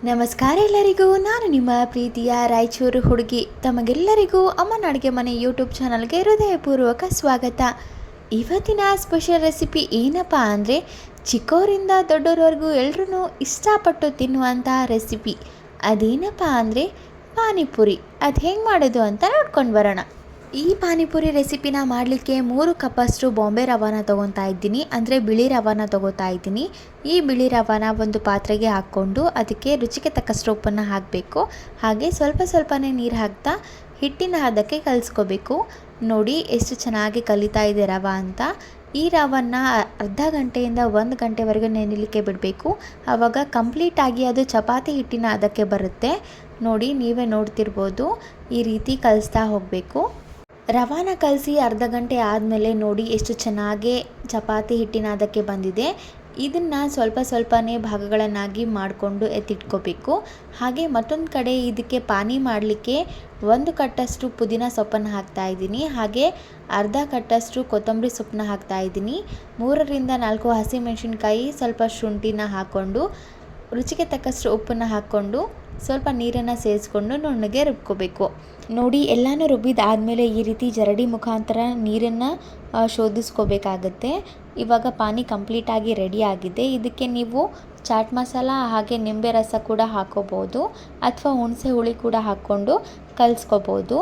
ನಮಸ್ಕಾರ ಎಲ್ಲರಿಗೂ. ನಾನು ನಿಮ್ಮ ಪ್ರೀತಿಯ ರಾಯಚೂರು ಹುಡುಗಿ. ತಮಗೆಲ್ಲರಿಗೂ ಅಮ್ಮನ ಅಡುಗೆ ಮನೆ ಯೂಟ್ಯೂಬ್ ಚಾನಲ್ಗೆ ಹೃದಯಪೂರ್ವಕ ಸ್ವಾಗತ. ಇವತ್ತಿನ ಸ್ಪೆಷಲ್ ರೆಸಿಪಿ ಏನಪ್ಪ ಅಂದರೆ ಚಿಕ್ಕವರಿಂದ ದೊಡ್ಡವರವರೆಗೂ ಎಲ್ಲರೂ ಇಷ್ಟಪಟ್ಟು ತಿನ್ನುವಂಥ ರೆಸಿಪಿ. ಅದೇನಪ್ಪ ಅಂದರೆ ಪಾನಿಪುರಿ. ಅದು ಹೆಂಗೆ ಮಾಡೋದು ಅಂತ ನೋಡ್ಕೊಂಡು ಬರೋಣ. ಈ ಪಾನಿಪುರಿ ರೆಸಿಪಿನ ಮಾಡಲಿಕ್ಕೆ 3 ಕಪ್ಪಷ್ಟು ಬಾಂಬೆ ರವಾನ ತೊಗೊತಾ ಇದ್ದೀನಿ, ಅಂದರೆ ಬಿಳಿ ರವಾನ ತೊಗೋತಾ ಇದ್ದೀನಿ. ಈ ಬಿಳಿ ರವಾನ ಒಂದು ಪಾತ್ರೆಗೆ ಹಾಕ್ಕೊಂಡು ಅದಕ್ಕೆ ರುಚಿಗೆ ತಕ್ಕಷ್ಟು ಉಪ್ಪನ್ನು ಹಾಕಬೇಕು. ಹಾಗೆ ಸ್ವಲ್ಪನೇ ನೀರು ಹಾಕ್ತಾ ಹಿಟ್ಟಿನ ಹದಕ್ಕೆ ಕಲಿಸ್ಕೋಬೇಕು. ನೋಡಿ ಎಷ್ಟು ಚೆನ್ನಾಗಿ ಕಲಿತಾ ಇದೆ ರವೆ ಅಂತ. ಈ ರವನ್ನ ಅರ್ಧ ಗಂಟೆಯಿಂದ 1 ಗಂಟೆವರೆಗೂ ನೆನೆಯಲಿಕ್ಕೆ ಬಿಡಬೇಕು. ಆವಾಗ ಕಂಪ್ಲೀಟಾಗಿ ಅದು ಚಪಾತಿ ಹಿಟ್ಟಿನ ಹದಕ್ಕೆ ಬರುತ್ತೆ. ನೋಡಿ, ನೀವೇ ನೋಡ್ತಿರ್ಬೋದು, ಈ ರೀತಿ ಕಲಿಸ್ತಾ ಹೋಗಬೇಕು. ರವಾನ ಕಲಸಿ ಅರ್ಧ ಗಂಟೆ ಆದಮೇಲೆ ನೋಡಿ ಎಷ್ಟು ಚೆನ್ನಾಗಿ ಚಪಾತಿ ಹಿಟ್ಟಿನ ಹದಕ್ಕೆ ಬಂದಿದೆ. ಇದನ್ನು ಸ್ವಲ್ಪನೇ ಭಾಗಗಳನ್ನಾಗಿ ಮಾಡಿಕೊಂಡು ಎತ್ತಿಟ್ಕೋಬೇಕು. ಹಾಗೆ ಮತ್ತೊಂದು ಕಡೆ ಇದಕ್ಕೆ ಪಾನಿ ಮಾಡಲಿಕ್ಕೆ 1 ಕಟ್ಟಷ್ಟು ಪುದೀನ ಸೊಪ್ಪನ್ನು ಹಾಕ್ತಾಯಿದ್ದೀನಿ. ಹಾಗೆ ಅರ್ಧ ಕಟ್ಟಷ್ಟು ಕೊತ್ತಂಬರಿ ಸೊಪ್ಪನ್ನ ಹಾಕ್ತಾಯಿದ್ದೀನಿ. 3 ರಿಂದ 4 ಹಸಿಮೆಣಸಿನ್ಕಾಯಿ, ಸ್ವಲ್ಪ ಶುಂಠಿನ ಹಾಕ್ಕೊಂಡು ರುಚಿಗೆ ತಕ್ಕಷ್ಟು ಉಪ್ಪನ್ನು ಹಾಕ್ಕೊಂಡು ಸ್ವಲ್ಪ ನೀರನ್ನು ಸೇರಿಸ್ಕೊಂಡು ನುಣ್ಣಗೆ ರುಬ್ಕೋಬೇಕು. ನೋಡಿ, ಎಲ್ಲನೂ ರುಬ್ಬಿದಾದಮೇಲೆ ಈ ರೀತಿ ಜರಡಿ ಮುಖಾಂತರ ನೀರನ್ನು ಶೋಧಿಸ್ಕೋಬೇಕಾಗತ್ತೆ. ಇವಾಗ ಪಾನಿ ಕಂಪ್ಲೀಟಾಗಿ ರೆಡಿ ಆಗಿದೆ. ಇದಕ್ಕೆ ನೀವು ಚಾಟ್ ಮಸಾಲ ಹಾಗೆ ನಿಂಬೆ ರಸ ಕೂಡ ಹಾಕೋಬೋದು, ಅಥವಾ ಹುಣಸೆ ಹುಳಿ ಕೂಡ ಹಾಕ್ಕೊಂಡು ಕಲಿಸ್ಕೋಬೋದು.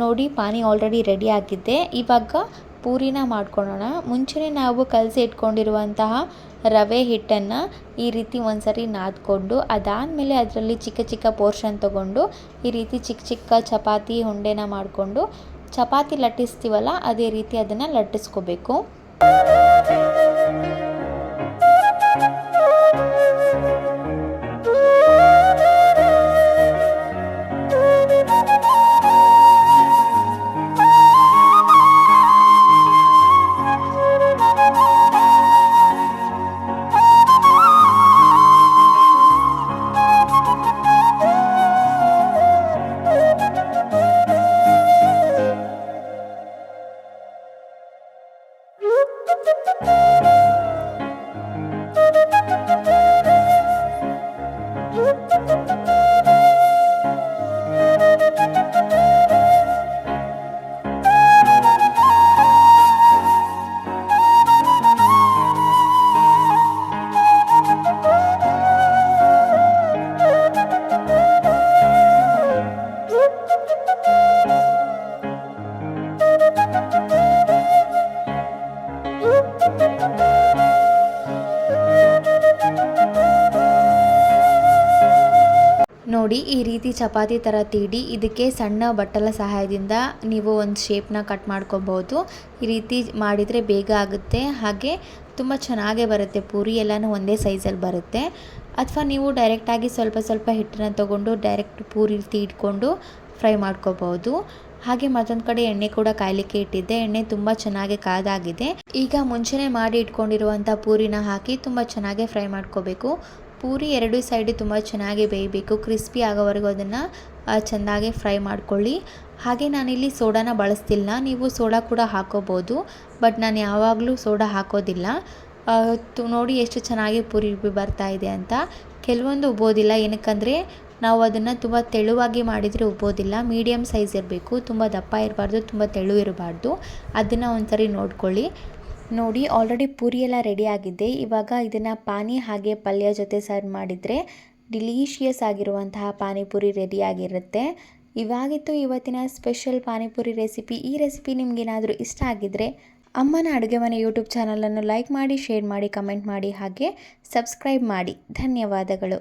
ನೋಡಿ, ಪಾನಿ ಆಲ್ರೆಡಿ ರೆಡಿ ಆಗಿದೆ. ಇವಾಗ ಪೂರಿನ ಮಾಡ್ಕೊಳ್ಳೋಣ. ಮುಂಚೆನೇ ನಾವು ಕಲಸಿ ಇಟ್ಕೊಂಡಿರುವಂತಹ ರವೆ ಹಿಟ್ಟನ್ನು ಈ ರೀತಿ ಒಂದ್ಸರಿ ನಾದ್ಕೊಂಡು ಅದಾದಮೇಲೆ ಅದರಲ್ಲಿ ಚಿಕ್ಕ ಪೋರ್ಷನ್ ತೊಗೊಂಡು ಈ ರೀತಿ ಚಿಕ್ಕ ಚಪಾತಿ ಉಂಡೆನ ಮಾಡಿಕೊಂಡು ಚಪಾತಿ ಲಟ್ಟಿಸ್ತೀವಲ್ಲ ಅದೇ ರೀತಿ ಅದನ್ನು ಲಟ್ಟಿಸ್ಕೋಬೇಕು. ನೋಡಿ, ಈ ರೀತಿ ಚಪಾತಿ ಥರ ತೀಡಿ ಇದಕ್ಕೆ ಸಣ್ಣ ಬಟ್ಟಲ ಸಹಾಯದಿಂದ ನೀವು ಒಂದು ಶೇಪ್ನ ಕಟ್ ಮಾಡ್ಕೊಬೋದು. ಈ ರೀತಿ ಮಾಡಿದರೆ ಬೇಗ ಆಗುತ್ತೆ, ಹಾಗೆ ತುಂಬ ಚೆನ್ನಾಗೇ ಬರುತ್ತೆ. ಪೂರಿ ಎಲ್ಲನೂ ಒಂದೇ ಸೈಜಲ್ಲಿ ಬರುತ್ತೆ. ಅಥವಾ ನೀವು ಡೈರೆಕ್ಟಾಗಿ ಸ್ವಲ್ಪ ಹಿಟ್ಟನ್ನು ತೊಗೊಂಡು ಡೈರೆಕ್ಟ್ ಪೂರಿ ತೀಡ್ಕೊಂಡು ಫ್ರೈ ಮಾಡ್ಕೋಬೋದು. ಹಾಗೆ ಮತ್ತೊಂದು ಕಡೆ ಎಣ್ಣೆ ಕೂಡ ಕಾಯಲಿಕ್ಕೆ ಇಟ್ಟಿದ್ದೆ. ಎಣ್ಣೆ ತುಂಬ ಚೆನ್ನಾಗಿ ಕಾದಾಗಿದೆ. ಈಗ ಮುಂಚೆನೇ ಮಾಡಿ ಇಟ್ಕೊಂಡಿರುವಂಥ ಪೂರಿನ ಹಾಕಿ ತುಂಬ ಚೆನ್ನಾಗಿ ಫ್ರೈ ಮಾಡ್ಕೋಬೇಕು. ಪೂರಿ 2 ಸೈಡು ತುಂಬ ಚೆನ್ನಾಗಿ ಬೇಯಬೇಕು. ಕ್ರಿಸ್ಪಿ ಆಗೋವರೆಗೂ ಅದನ್ನು ಚೆಂದಾಗಿ ಫ್ರೈ ಮಾಡ್ಕೊಳ್ಳಿ. ಹಾಗೆ ನಾನಿಲ್ಲಿ ಸೋಡಾನ ಬಳಸ್ತಿಲ್ಲ, ನೀವು ಸೋಡಾ ಕೂಡ ಹಾಕೋಬೋದು, ಬಟ್ ನಾನು ಯಾವಾಗಲೂ ಸೋಡಾ ಹಾಕೋದಿಲ್ಲ. ನೋಡಿ ಎಷ್ಟು ಚೆನ್ನಾಗಿ ಪೂರಿ ಬರ್ತಾ ಇದೆ ಅಂತ. ಕೆಲವೊಂದು ಉಬ್ಬೋದಿಲ್ಲ, ಏನಕ್ಕಂದರೆ ನಾವು ಅದನ್ನು ತುಂಬ ತೆಳುವಾಗಿ ಮಾಡಿದರೆ ಉಬ್ಬೋದಿಲ್ಲ. ಮೀಡಿಯಮ್ ಸೈಜ್ ಇರಬೇಕು, ತುಂಬ ದಪ್ಪ ಇರಬಾರ್ದು, ತುಂಬ ತೆಳು ಇರಬಾರ್ದು. ಅದನ್ನು ಒಂದ್ಸರಿ ನೋಡ್ಕೊಳ್ಳಿ. ನೋಡಿ, ಆಲ್ರೆಡಿ ಪೂರಿ ಎಲ್ಲ ರೆಡಿ ಆಗಿದೆ. ಇವಾಗ ಇದನ್ನು ಪಾನಿ ಹಾಗೆ ಪಲ್ಯ ಜೊತೆ ಸರ್ವ್ ಮಾಡಿದರೆ ಡಿಲೀಷಿಯಸ್ ಆಗಿರುವಂತಹ ಪಾನಿಪುರಿ ರೆಡಿಯಾಗಿರುತ್ತೆ. ಇವಾಗಿತ್ತು ಇವತ್ತಿನ ಸ್ಪೆಷಲ್ ಪಾನಿಪುರಿ ರೆಸಿಪಿ. ಈ ರೆಸಿಪಿ ನಿಮಗೇನಾದರೂ ಇಷ್ಟ ಆಗಿದ್ದರೆ ಅಮ್ಮನ ಅಡುಗೆ ಮನೆ ಯೂಟ್ಯೂಬ್ ಚಾನಲನ್ನು ಲೈಕ್ ಮಾಡಿ, ಶೇರ್ ಮಾಡಿ, ಕಮೆಂಟ್ ಮಾಡಿ, ಹಾಗೆ ಸಬ್ಸ್ಕ್ರೈಬ್ ಮಾಡಿ. ಧನ್ಯವಾದಗಳು.